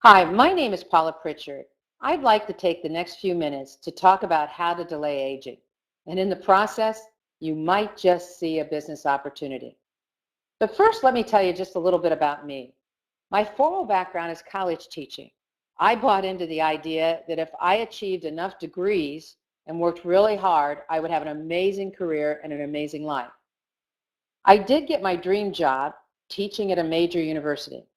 Hi, my name is Paula Pritchard. I'd like to take the next few minutes to talk about how to delay aging. And in the process, you might just see a business opportunity. But first, let me tell you just a little bit about me. My formal background is college teaching. I bought into the idea that if I achieved enough degrees and worked really hard, I would have an amazing career and an amazing life. I did get my dream job teaching at a major university.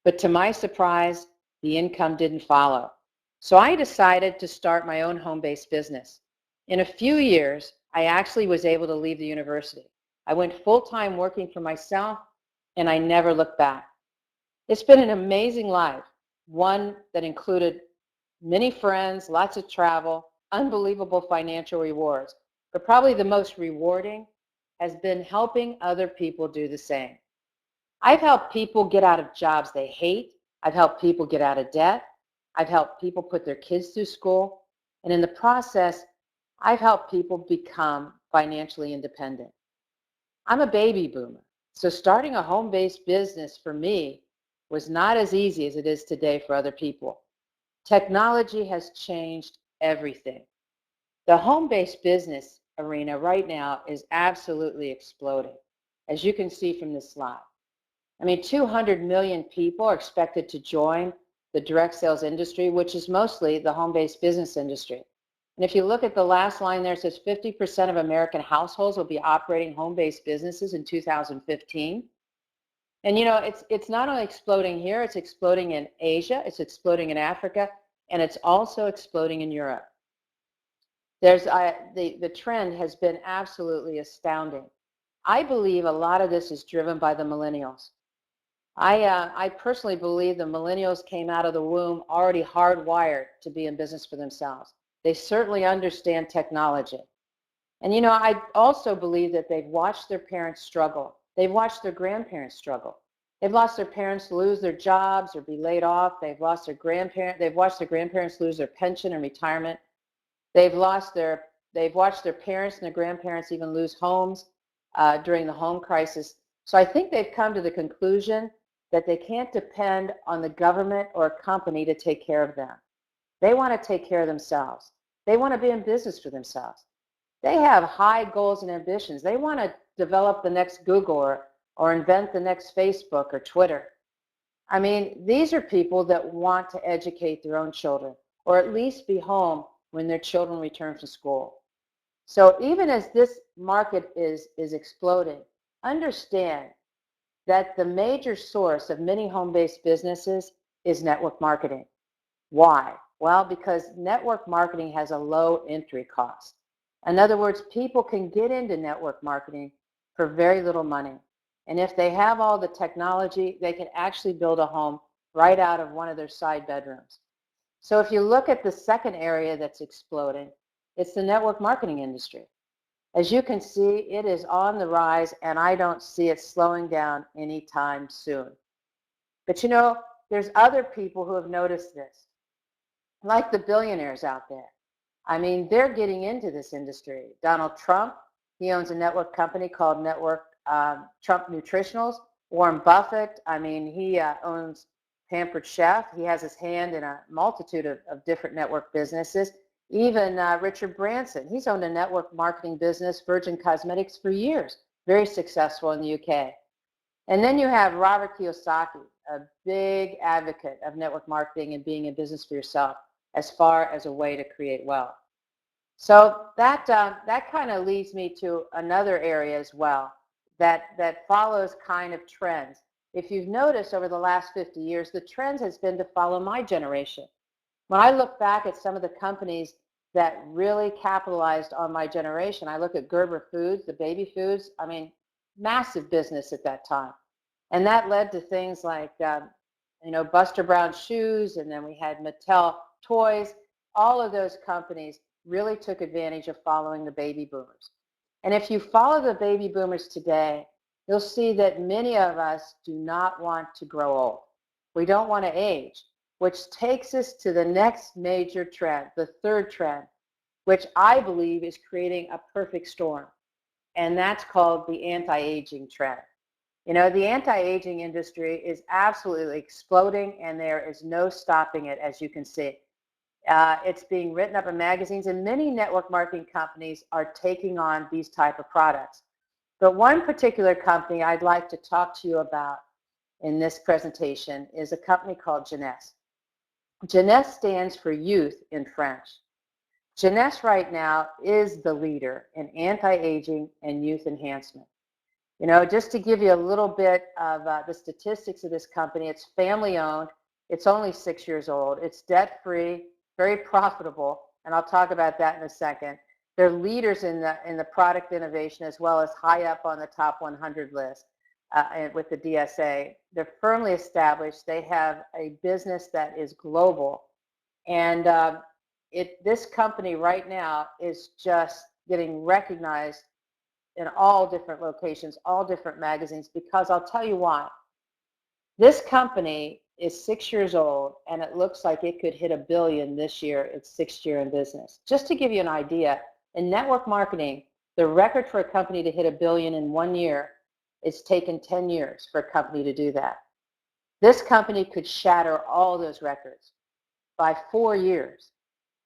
But to my surprise, the income didn't follow. So I decided to start my own home-based business. In a few years, I actually was able to leave the university. I went full-time working for myself, and I never looked back. It's been an amazing life, one that included many friends, lots of travel, unbelievable financial rewards. But probably the most rewarding has been helping other people do the same. I've helped people get out of jobs they hate. I've helped people get out of debt. I've helped people put their kids through school. And in the process, I've helped people become financially independent. I'm a baby boomer, so starting a home-based business for me was not as easy as it is today for other people. Technology has changed everything. The home-based business arena right now is absolutely exploding, as you can see from this slide. 200 million people are expected to join the direct sales industry, which is mostly the home-based business industry. And if you look at the last line there, it says 50% of American households will be operating home-based businesses in 2015. And it's not only exploding here, it's exploding in Asia, it's exploding in Africa, and it's also exploding in Europe. The trend has been absolutely astounding. I believe a lot of this is driven by the millennials. I personally believe the millennials came out of the womb already hardwired to be in business for themselves. They certainly understand technology. And I also believe that they've watched their parents struggle. They've watched their grandparents struggle. They've watched their parents lose their jobs or be laid off. They've watched their grandparents lose their pension and retirement. They've watched their parents and their grandparents even lose homes during the home crisis. So I think they've come to the conclusion that they can't depend on the government or a company to take care of them. They want to take care of themselves. They want to be in business for themselves. They have high goals and ambitions. They want to develop the next Google or invent the next Facebook or Twitter. These are people that want to educate their own children, or at least be home when their children return from school. So even as this market is exploding, understand that the major source of many home-based businesses is network marketing. Why? Well, because network marketing has a low entry cost. In other words, people can get into network marketing for very little money. And if they have all the technology, they can actually build a home right out of one of their side bedrooms. So if you look at the second area that's exploding, it's the network marketing industry. As you can see, it is on the rise, and I don't see it slowing down anytime soon. But there's other people who have noticed this, like the billionaires out there. They're getting into this industry. Donald Trump, he owns a network company called Trump Nutritionals. Warren Buffett, he owns Pampered Chef. He has his hand in a multitude of different network businesses. Even Richard Branson, he's owned a network marketing business, Virgin Cosmetics, for years. Very successful in the UK. And then you have Robert Kiyosaki, a big advocate of network marketing and being in business for yourself as far as a way to create wealth. So that kind of leads me to another area as well that follows kind of trends. If you've noticed over the last 50 years, the trend has been to follow my generation. When I look back at some of the companies that really capitalized on my generation, I look at Gerber Foods, the baby foods, massive business at that time. And that led to things like, Buster Brown shoes, and then we had Mattel toys. All of those companies really took advantage of following the baby boomers. And if you follow the baby boomers today, you'll see that many of us do not want to grow old. We don't want to age, which takes us to the next major trend, the third trend, which I believe is creating a perfect storm. And that's called the anti-aging trend. You know, the anti-aging industry is absolutely exploding, and there is no stopping it, as you can see. It's being written up in magazines, and many network marketing companies are taking on these type of products. But one particular company I'd like to talk to you about in this presentation is a company called Jeunesse. Jeunesse stands for youth in French. Jeunesse right now is the leader in anti-aging and youth enhancement. You know, just to give you a little bit of the statistics of this company, it's family owned, it's only 6 years old, it's debt free, very profitable, and I'll talk about that in a second. They're leaders in the product innovation, as well as high up on the top 100 list with the DSA. They're firmly established. They have a business that is global, and this company right now is just getting recognized in all different locations, all different magazines, because I'll tell you why. This company is 6 years old, and it looks like it could hit $1 billion this year, its 6th year in business. Just to give you an idea, in network marketing, the record for a company to hit $1 billion in 1 year, it's taken 10 years for a company to do that. This company could shatter all those records by 4 years.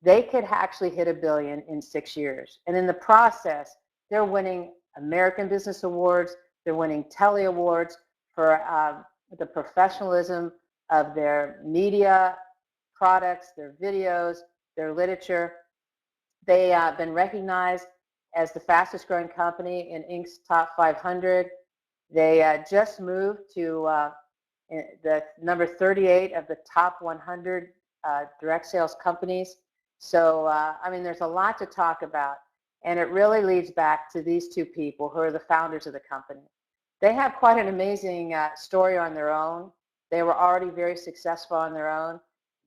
They could actually hit $1 billion in 6 years. And in the process, they're winning American Business Awards, they're winning Telly Awards for the professionalism of their media products, their videos, their literature. They have been recognized as the fastest growing company in Inc.'s top 500. They just moved to the number 38 of the top 100 direct sales companies. So, I mean, there's a lot to talk about. And it really leads back to these two people who are the founders of the company. They have quite an amazing story on their own. They were already very successful on their own.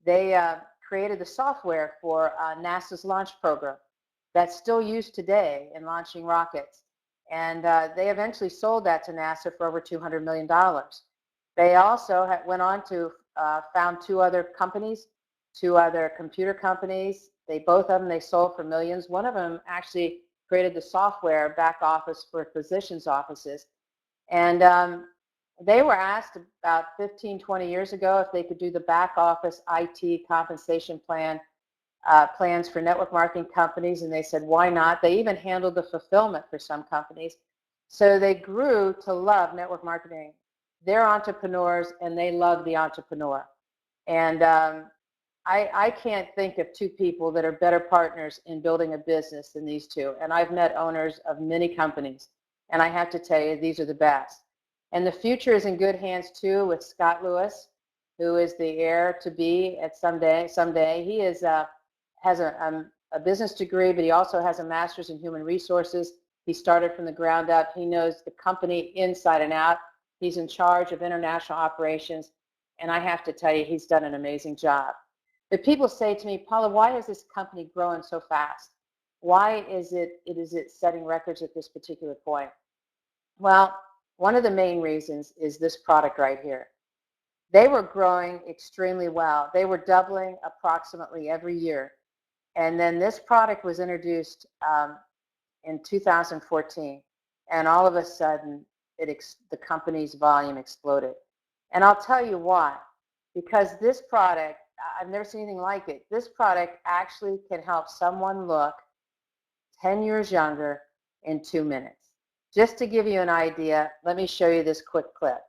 They created the software for NASA's launch program that's still used today in launching rockets. And they eventually sold that to NASA for over $200 million. They also went on to found two other companies, two other computer companies. Both of them they sold for millions. One of them actually created the software back office for physicians' offices. And they were asked about 15, 20 years ago if they could do the back office IT compensation plans for network marketing companies, and they said, why not? They even handled the fulfillment for some companies. So they grew to love network marketing. They're entrepreneurs, and they love the entrepreneur. And I can't think of two people that are better partners in building a business than these two. And I've met owners of many companies, and I have to tell you, these are the best. And the future is in good hands, too, with Scott Lewis, who is the heir to be at someday. He has a business degree, but he also has a master's in human resources. He started from the ground up. He knows the company inside and out. He's in charge of international operations. And I have to tell you, he's done an amazing job. But people say to me, Paula, why is this company growing so fast? Why is it setting records at this particular point? Well, one of the main reasons is this product right here. They were growing extremely well. They were doubling approximately every year. And then this product was introduced in 2014. And all of a sudden, the company's volume exploded. And I'll tell you why. Because this product, I've never seen anything like it. This product actually can help someone look 10 years younger in 2 minutes. Just to give you an idea, let me show you this quick clip.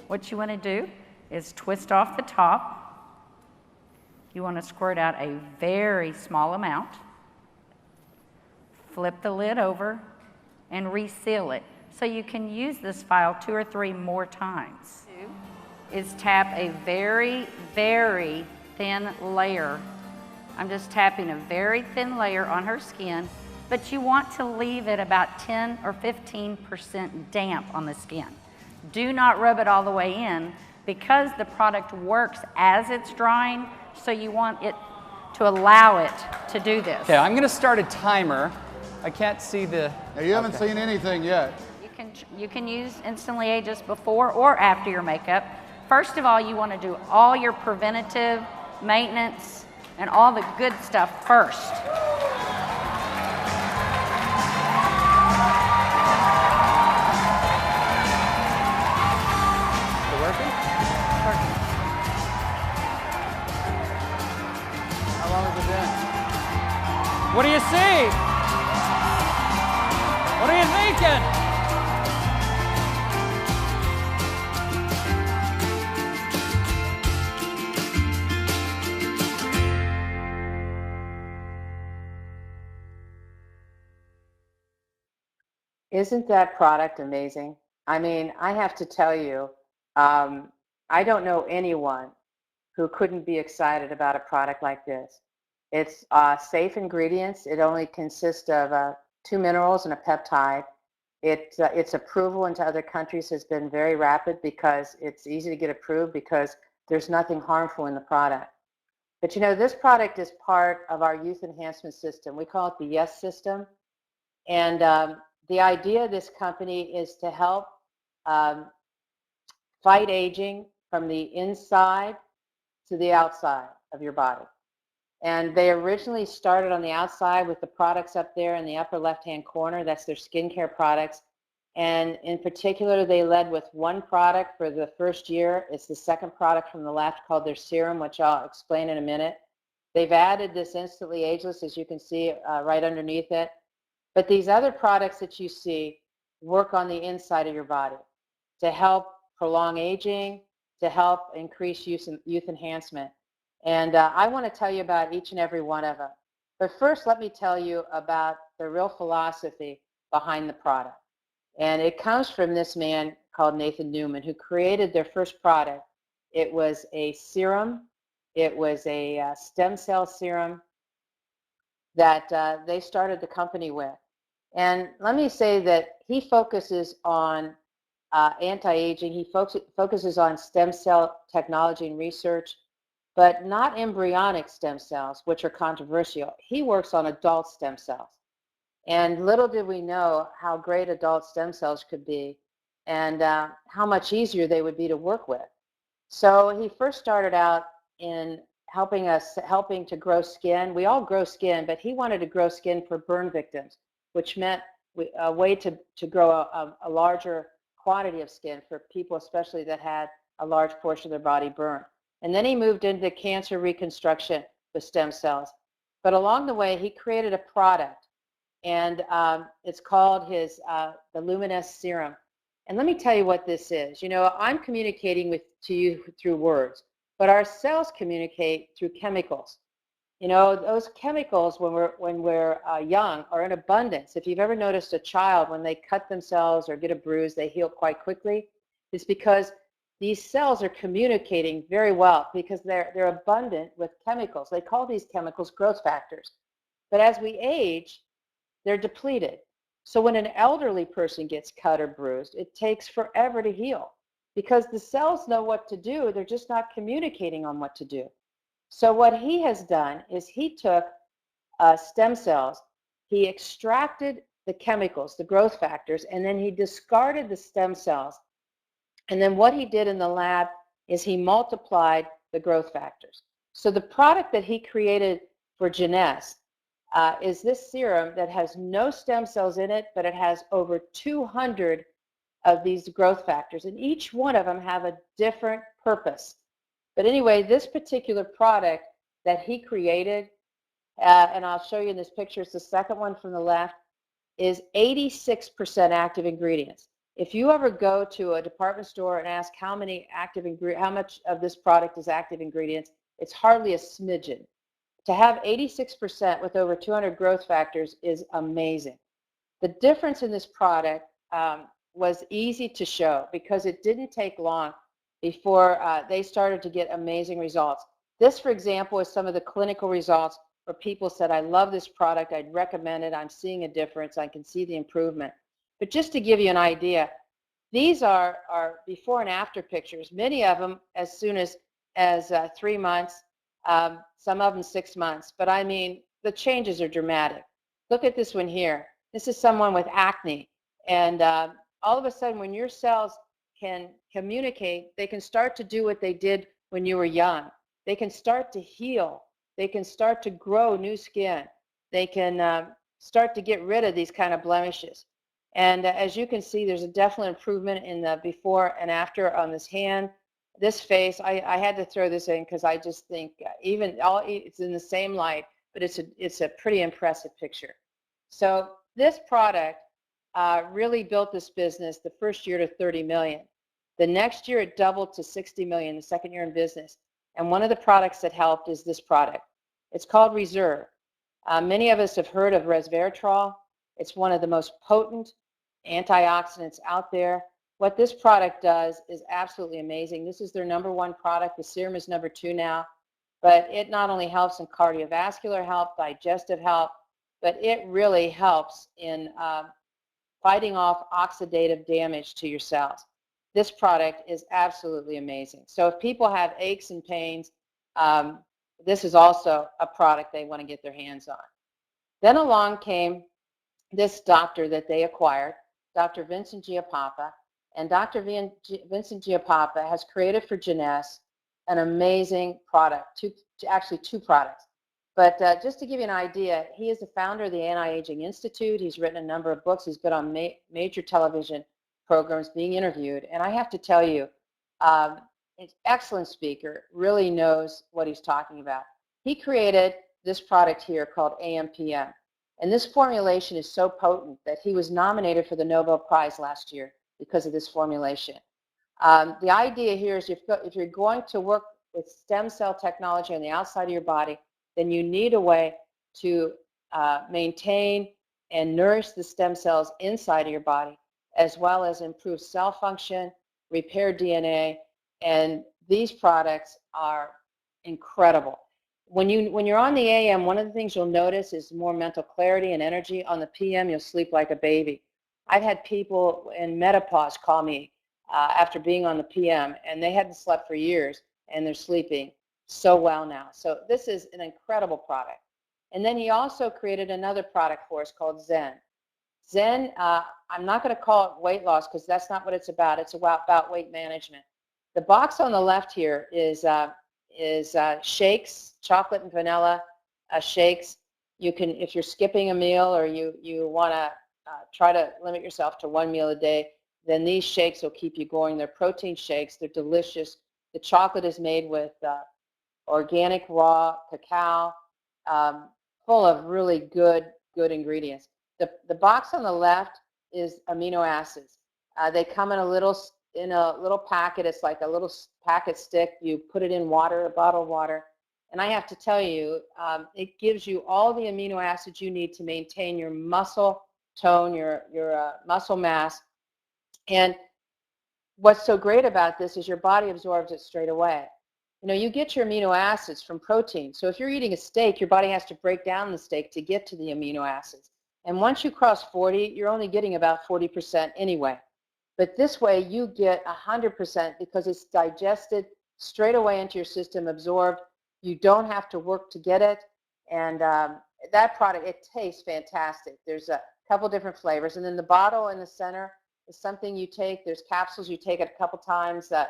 What you want to do is twist off the top. You want to squirt out a very small amount. Flip the lid over and reseal it. So you can use this file 2 or 3 more times. Is tap a very, very thin layer. I'm just tapping a very thin layer on her skin, but you want to leave it about 10 or 15% damp on the skin. Do not rub it all the way in because the product works as it's drying, so you want it to allow it to do this. Okay, I'm going to start a timer. I can't see the... Now you haven't seen anything yet. You can use Instantly Ageless before or after your makeup. First of all, you want to do all your preventative maintenance and all the good stuff first. see. What are you thinking? Isn't that product amazing? I mean, I have to tell you, I don't know anyone who couldn't be excited about a product like this. It's safe ingredients. It only consists of 2 minerals and a peptide. Its approval into other countries has been very rapid because it's easy to get approved because there's nothing harmful in the product. But you know, this product is part of our youth enhancement system. We call it the Yes system. And the idea of this company is to help fight aging from the inside to the outside of your body. And they originally started on the outside with the products up there in the upper left-hand corner. That's their skincare products. And in particular, they led with one product for the first year. It's the second product from the left called their serum, which I'll explain in a minute. They've added this Instantly Ageless, as you can see right underneath it. But these other products that you see work on the inside of your body to help prolong aging, to help increase youth enhancement. And I want to tell you about each and every one of them. But first, let me tell you about the real philosophy behind the product. And it comes from this man called Nathan Newman, who created their first product. It was a serum. It was a stem cell serum that they started the company with. And let me say that he focuses on anti-aging. He focuses on stem cell technology and research, but not embryonic stem cells, which are controversial. He works on adult stem cells. And little did we know how great adult stem cells could be and how much easier they would be to work with. So he first started out in helping to grow skin. We all grow skin, but he wanted to grow skin for burn victims, which meant a way to grow a larger quantity of skin for people, especially that had a large portion of their body burned. And then he moved into cancer reconstruction with stem cells. But along the way, he created a product, and it's called the Luminous Serum. And let me tell you what this is. You know, I'm communicating to you through words, but our cells communicate through chemicals. You know, those chemicals when we're young are in abundance. If you've ever noticed a child, when they cut themselves or get a bruise, they heal quite quickly. It's because these cells are communicating very well because they're abundant with chemicals. They call these chemicals growth factors. But as we age, they're depleted. So when an elderly person gets cut or bruised, it takes forever to heal because the cells know what to do. They're just not communicating on what to do. So what he has done is he took stem cells, he extracted the chemicals, the growth factors, and then he discarded the stem cells. And then what he did in the lab is he multiplied the growth factors. So the product that he created for Jeunesse is this serum that has no stem cells in it, but it has over 200 of these growth factors, and each one of them have a different purpose. But anyway, this particular product that he created, and I'll show you in this picture, it's the second one from the left, is 86% active ingredients. If you ever go to a department store and ask how much of this product is active ingredients, it's hardly a smidgen. To have 86% with over 200 growth factors is amazing. The difference in this product was easy to show because it didn't take long before they started to get amazing results. This, for example, is some of the clinical results where people said, I love this product, I'd recommend it, I'm seeing a difference, I can see the improvement. But just to give you an idea, these are before and after pictures, many of them as soon as 3 months, some of them 6 months. But I mean, the changes are dramatic. Look at this one here. This is someone with acne. And all of a sudden, when your cells can communicate, they can start to do what they did when you were young. They can start to heal. They can start to grow new skin. They can start to get rid of these kind of blemishes. And as you can see, there's a definite improvement in the before and after on this hand. This face, I had to throw this in because I just think it's in the same light. but it's a pretty impressive picture. So this product really built this business the first year to 30 million. The next year it doubled to 60 million, the second year in business. And one of the products that helped is this product. It's called Reserve. Many of us have heard of resveratrol. It's one of the most potent antioxidants out there. What this product does is absolutely amazing. This is their #1 product. The serum is #2 now. But it not only helps in cardiovascular health, digestive health, but it really helps in fighting off oxidative damage to your cells. This product is absolutely amazing. So if people have aches and pains, this is also a product they want to get their hands on. Then along came this doctor that they acquired, Dr. Vincent Giapapa, and Dr. Vincent Giapapa has created for Jeunesse an amazing product, actually two products. But just to give you an idea, he is the founder of the Anti-Aging Institute. He's written a number of books. He's been on major television programs being interviewed. And I have to tell you, an excellent speaker, really knows what he's talking about. He created this product here called AMPM. And this formulation is so potent that he was nominated for the Nobel Prize last year because of this formulation. The idea here is if you're going to work with stem cell technology on the outside of your body, then you need a way to maintain and nourish the stem cells inside of your body, as well as improve cell function, repair DNA, and these products are incredible. When you're on the AM, one of the things you'll notice is more mental clarity and energy. On the PM, you'll sleep like a baby. I've had people in menopause call me after being on the PM, and they hadn't slept for years, and they're sleeping so well now. So this is an incredible product. And then he also created another product for us called Zen. Zen, I'm not going to call it weight loss because that's not what it's about. It's about weight management. The box on the left here is shakes, chocolate and vanilla shakes. You can, if you're skipping a meal or you want to try to limit yourself to 1 meal a day, then these shakes will keep you going. They're protein shakes. They're delicious. The chocolate is made with organic raw cacao, full of really good ingredients. The box on the left is amino acids. They come in a little packet. It's like a little packet stick. You put it in water, a bottle of water. And I have to tell you, it gives you all the amino acids you need to maintain your muscle tone, your muscle mass. And what's so great about this is your body absorbs it straight away. You know, you get your amino acids from protein. So if you're eating a steak, your body has to break down the steak to get to the amino acids. And once you cross 40, you're only getting about 40% anyway. But this way you get 100% because it's digested straight away into your system, absorbed. You don't have to work to get it. And that product, it tastes fantastic. There's a couple different flavors. And then the bottle in the center is something you take. There's capsules. You take it a couple times. If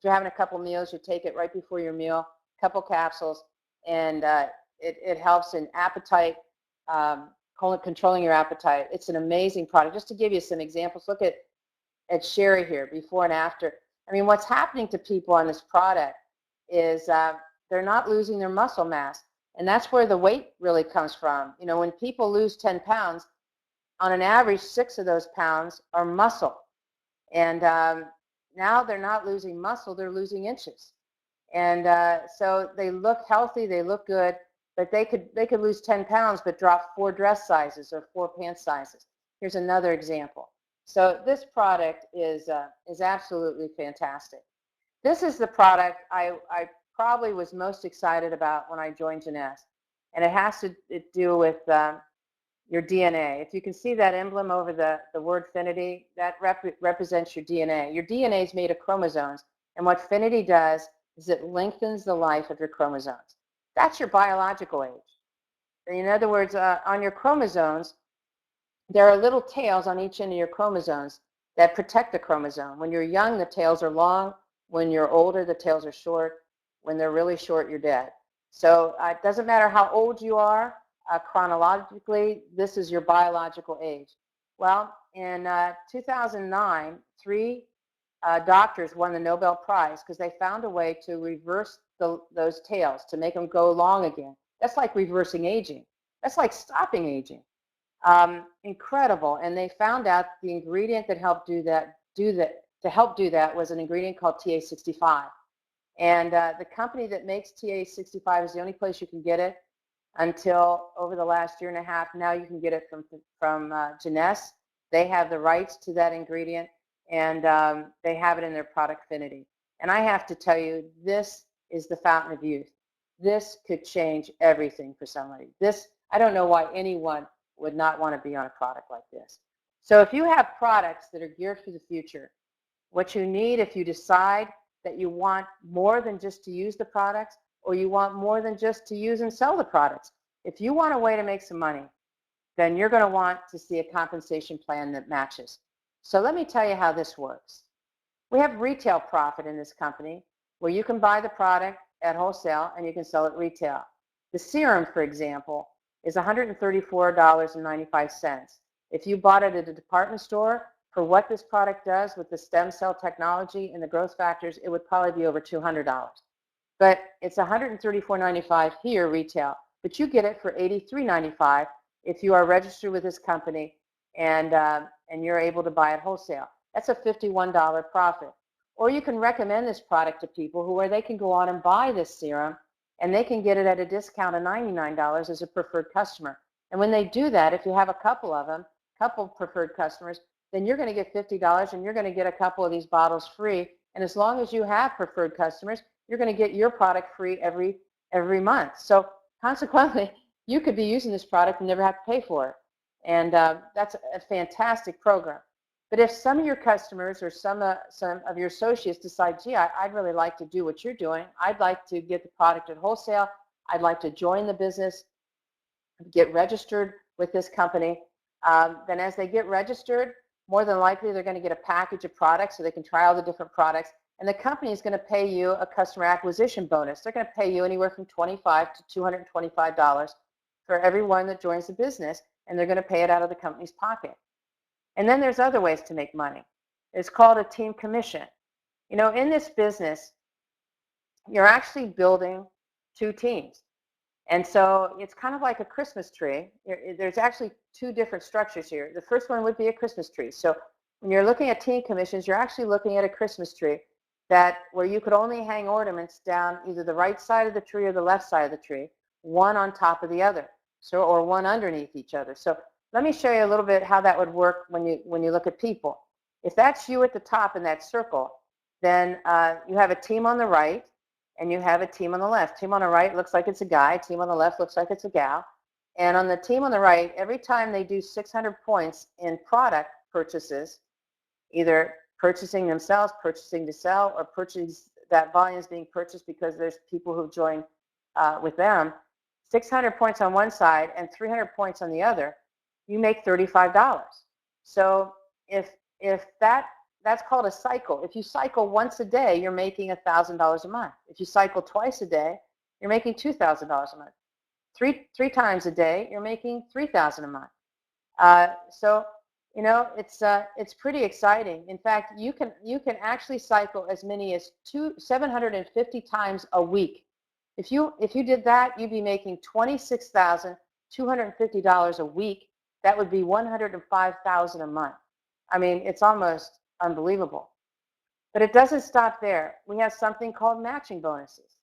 you're having a couple meals, you take it right before your meal, a couple capsules. And it helps in appetite, controlling your appetite. It's an amazing product. Just to give you some examples, look at Sherry here, before and after. I mean, what's happening to people on this product is they're not losing their muscle mass. And that's where the weight really comes from. You know, when people lose 10 pounds, on an average, 6 of those pounds are muscle. And now they're not losing muscle, they're losing inches. And so they look healthy, they look good, but they could lose 10 pounds but drop 4 dress sizes or 4 pant sizes. Here's another example. So this product is absolutely fantastic. This is the product I probably was most excited about when I joined Jeunesse, and it has to do with your DNA. If you can see that emblem over the word Finity, that represents your DNA. Your DNA is made of chromosomes, and what Finity does is it lengthens the life of your chromosomes. That's your biological age. In other words, on your chromosomes, there are little tails on each end of your chromosomes that protect the chromosome. When you're young, the tails are long. When you're older, the tails are short. When they're really short, you're dead. So it doesn't matter how old you are, chronologically, this is your biological age. Well, in 2009, 3 doctors won the Nobel Prize because they found a way to reverse those tails, to make them go long again. That's like reversing aging. That's like stopping aging. Incredible. And they found out the ingredient that helped to help do that was an ingredient called TA65. And the company that makes TA65 is the only place you can get it until over the last year and a half. Now you can get it from Jeunesse. They have the rights to that ingredient, and they have it in their product affinity. And I have to tell you, this is the fountain of youth. This could change everything for somebody. I don't know why anyone would not want to be on a product like this. So if you have products that are geared for the future, what you need, if you decide that you want more than just to use the products, or you want more than just to use and sell the products, if you want a way to make some money, then you're going to want to see a compensation plan that matches. So let me tell you how this works. We have retail profit in this company where you can buy the product at wholesale and you can sell it retail. The serum, for example, is $134.95. If you bought it at a department store, for what this product does with the stem cell technology and the growth factors, it would probably be over $200. But it's $134.95 here retail, but you get it for $83.95 if you are registered with this company and you're able to buy it wholesale. That's a $51 profit. Or you can recommend this product to people where they can go on and buy this serum, and they can get it at a discount of $99 as a preferred customer. And when they do that, if you have a couple of them, couple preferred customers, then you're going to get $50 and you're going to get a couple of these bottles free. And as long as you have preferred customers, you're going to get your product free every month. So consequently, you could be using this product and never have to pay for it. And that's a fantastic program. But if some of your customers or some of your associates decide, gee, I'd really like to do what you're doing, I'd like to get the product at wholesale, I'd like to join the business, get registered with this company, then as they get registered, more than likely they're going to get a package of products so they can try all the different products, and the company is going to pay you a customer acquisition bonus. They're going to pay you anywhere from $25 to $225 for everyone that joins the business, and they're going to pay it out of the company's pocket. And then there's other ways to make money. It's called a team commission. You know, in this business, you're actually building two teams. And so it's kind of like a Christmas tree. There's actually two different structures here. The first one would be a Christmas tree. So when you're looking at team commissions, you're actually looking at a Christmas tree where you could only hang ornaments down either the right side of the tree or the left side of the tree, one on top of the other, or one underneath each other. So let me show you a little bit how that would work when you look at people. If that's you at the top in that circle, then you have a team on the right, and you have a team on the left. Team on the right looks like it's a guy. Team on the left looks like it's a gal. And on the team on the right, every time they do 600 points in product purchases, either purchasing themselves, purchasing to sell, or that volume is being purchased because there's people who've joined with them, 600 points on one side and 300 points on the other, you make $35. So if that's called a cycle. If you cycle once a day, you're making $1,000 a month. If you cycle twice a day, you're making $2,000 a month. Three times a day, you're making $3,000 a month. So you know, it's pretty exciting. In fact, you can actually cycle as many as 750 times a week. If you did that, you'd be making $26,250 a week. That would be $105,000 a month. I mean, it's almost unbelievable. But it doesn't stop there. We have something called matching bonuses.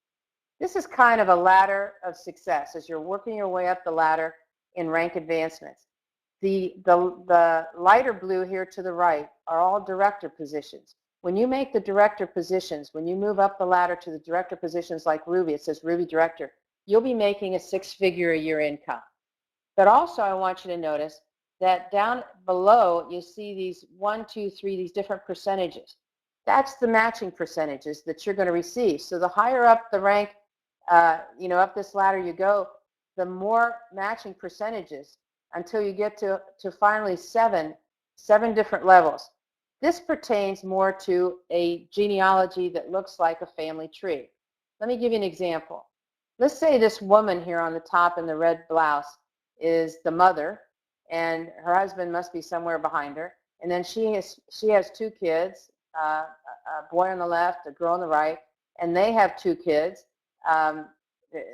This is kind of a ladder of success as you're working your way up the ladder in rank advancements. The lighter blue here to the right are all director positions. When you make the director positions, when you move up the ladder to the director positions like Ruby, it says Ruby Director, you'll be making a six-figure a year income. But also I want you to notice that down below you see these 1, 2, 3, these different percentages. That's the matching percentages that you're going to receive. So the higher up the rank, you know, up this ladder you go, the more matching percentages until you get to finally seven different levels. This pertains more to a genealogy that looks like a family tree. Let me give you an example. Let's say this woman here on the top in the red blouse is the mother, and her husband must be somewhere behind her. And then she has 2 kids, a boy on the left, a girl on the right, and they have 2 kids.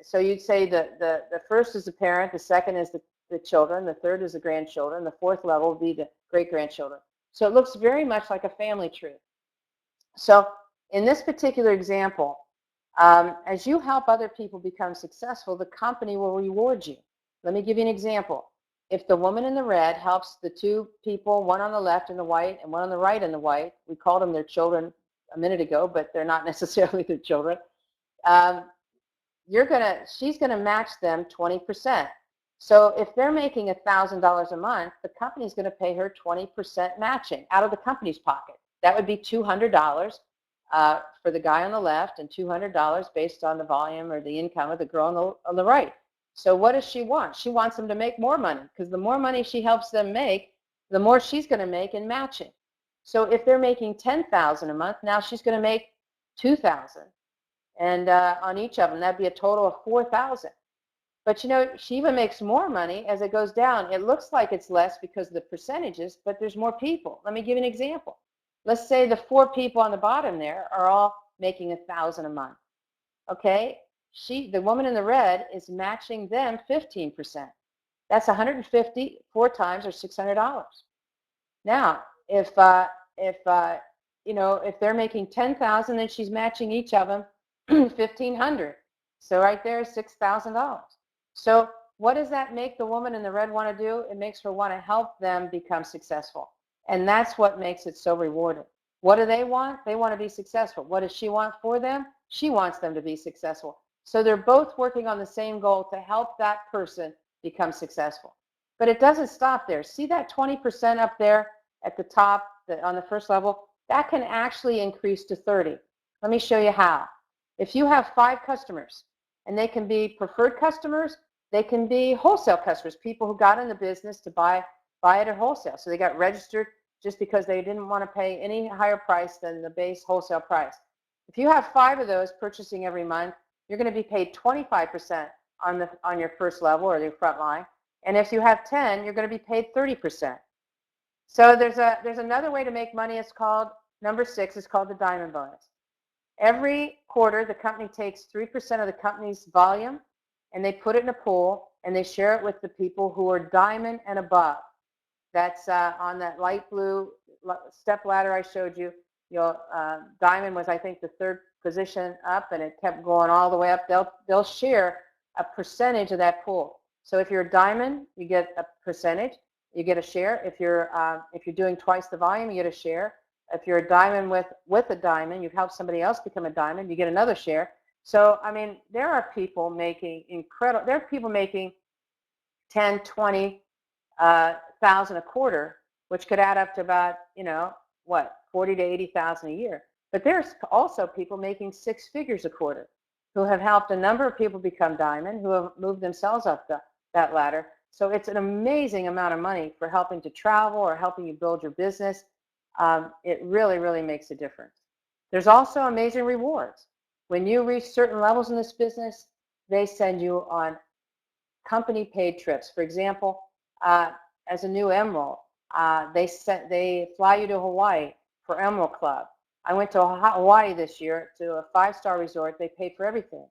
So you'd say the first is the parent, the second is the children, the third is the grandchildren, the fourth level would be the great-grandchildren. So it looks very much like a family tree. So in this particular example, as you help other people become successful, the company will reward you. Let me give you an example. If the woman in the red helps the two people, one on the left in the white and one on the right in the white, we called them their children a minute ago, but they're not necessarily their children, she's gonna match them 20%. So if they're making $1,000 a month, the company's gonna pay her 20% matching out of the company's pocket. That would be $200 for the guy on the left and $200 based on the volume or the income of the girl on the right. So what does she want? She wants them to make more money, because the more money she helps them make, the more she's going to make in matching. So if they're making $10,000 a month, now she's going to make $2,000, and on each of them, that'd be a total of $4,000. But you know, she even makes more money as it goes down. It looks like it's less because of the percentages, but there's more people. Let me give you an example. Let's say the 4 people on the bottom there are all making $1,000 a month. Okay, the woman in the red is matching them 15%. That's 150 4 times, or $600. Now, if you know, if they're making $10,000, then she's matching each of them $1,500. So right there is $6,000. So what does that make the woman in the red want to do? It makes her want to help them become successful. And that's what makes it so rewarding. What do they want? They want to be successful. What does she want for them? She wants them to be successful. So they're both working on the same goal to help that person become successful. But it doesn't stop there. See that 20% up there at the top on the first level? That can actually increase to 30. Let me show you how. If you have 5 customers, and they can be preferred customers, they can be wholesale customers, people who got in the business to buy it at wholesale. So they got registered just because they didn't want to pay any higher price than the base wholesale price. If you have 5 of those purchasing every month, you're going to be paid 25% on your first level or your front line. And if you have 10, you're going to be paid 30%. So there's another way to make money. It's called number 6. It's called the diamond bonus. Every quarter, the company takes 3% of the company's volume, and they put it in a pool, and they share it with the people who are diamond and above. That's on that light blue step ladder I showed you. Diamond was, I think, the 3rd position up, and it kept going all the way up. They'll share a percentage of that pool. So if you're a diamond, you get a percentage. You get a share. If you're doing twice the volume, you get a share. If you're a diamond with a diamond, you've helped somebody else become a diamond, you get another share. So I mean, there are people making there are people making 10, 20 thousand a quarter, which could add up to about, you know, what, 40 to 80,000 a year. But there's also people making 6 figures a quarter who have helped a number of people become diamond, who have moved themselves up that ladder. So it's an amazing amount of money for helping to travel or helping you build your business. It really, really makes a difference. There's also amazing rewards. When you reach certain levels in this business, they send you on company paid trips. For example, as a new Emerald, they fly you to Hawaii for Emerald Club. I went to Hawaii this year to a 5-star resort. They paid for everything.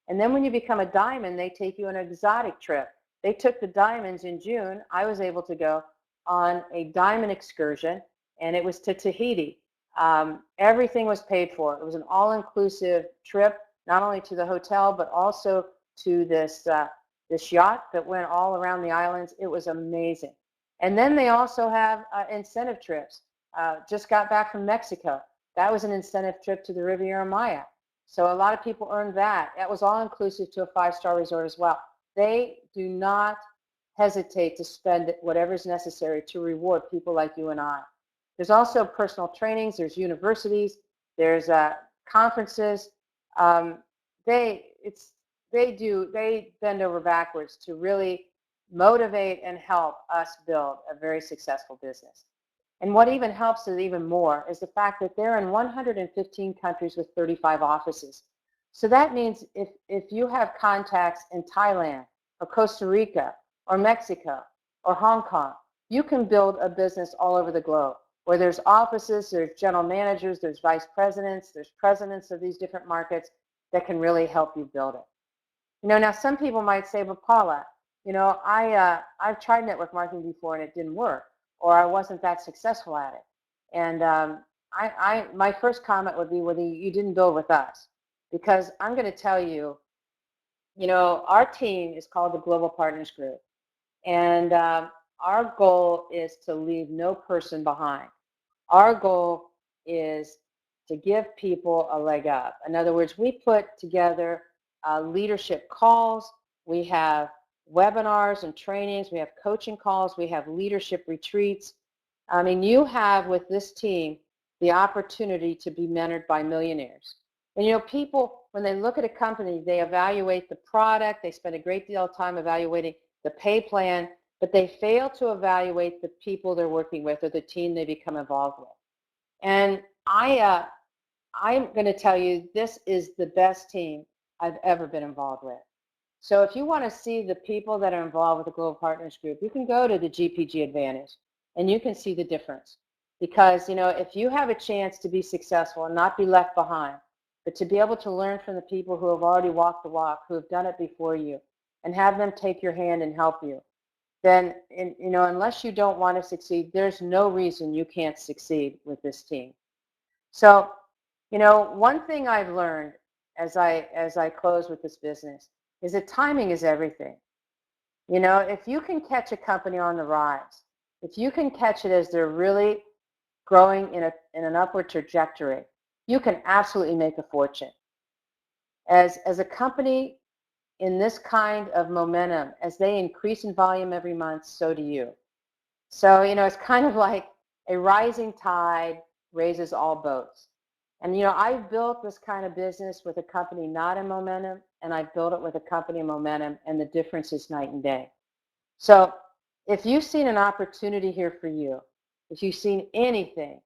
And then when you become a diamond, they take you on an exotic trip. They took the diamonds in June. I was able to go on a diamond excursion, and it was to Tahiti. Everything was paid for. It was an all-inclusive trip, not only to the hotel, but also to this yacht that went all around the islands. It was amazing. And then they also have incentive trips. Just got back from Mexico. That was an incentive trip to the Riviera Maya. So a lot of people earned that. That was all inclusive to a 5-star resort as well. They do not hesitate to spend whatever is necessary to reward people like you and I. There's also personal trainings. There's universities. There's conferences. They bend over backwards to really motivate and help us build a very successful business. And what even helps it even more is the fact that they're in 115 countries with 35 offices. So that means if you have contacts in Thailand or Costa Rica or Mexico or Hong Kong, you can build a business all over the globe where there's offices, there's general managers, there's vice presidents, there's presidents of these different markets that can really help you build it. Now some people might say, but Paula, I've tried network marketing before and it didn't work, or I wasn't that successful at it. And my first comment would be, well, you didn't build with us, because I'm going to tell you, our team is called the Global Partners Group, and our goal is to leave no person behind. Our goal is to give people a leg up. In other words, we put together leadership calls, we have webinars and trainings, we have coaching calls, we have leadership retreats. I mean, you have with this team the opportunity to be mentored by millionaires. And people, when they look at a company, they evaluate the product, they spend a great deal of time evaluating the pay plan, but they fail to evaluate the people they're working with or the team they become involved with. And I'm going to tell you, this is the best team I've ever been involved with. So if you want to see the people that are involved with the Global Partners Group, you can go to the GPG Advantage and you can see the difference. Because, if you have a chance to be successful and not be left behind, but to be able to learn from the people who have already walked the walk, who have done it before you, and have them take your hand and help you, then, unless you don't want to succeed, there's no reason you can't succeed with this team. So, one thing I've learned as I close with this business is that timing is everything. If you can catch a company on the rise, if you can catch it as they're really growing in an upward trajectory, you can absolutely make a fortune. As a company in this kind of momentum, as they increase in volume every month, so do you. So, it's kind of like a rising tide raises all boats. And, I've built this kind of business with a company not in momentum, and I've built it with a company in momentum, and the difference is night and day. So if you've seen an opportunity here for you, if you've seen anything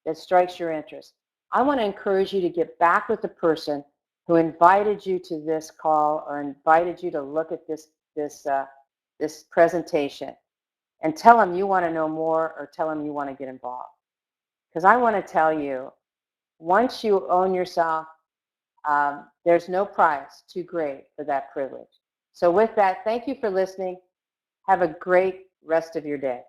that strikes your interest, I want to encourage you to get back with the person who invited you to this call or invited you to look at this presentation, and tell them you want to know more, or tell them you want to get involved. Because I want to tell you, once you own yourself, there's no price too great for that privilege. So with that, thank you for listening. Have a great rest of your day.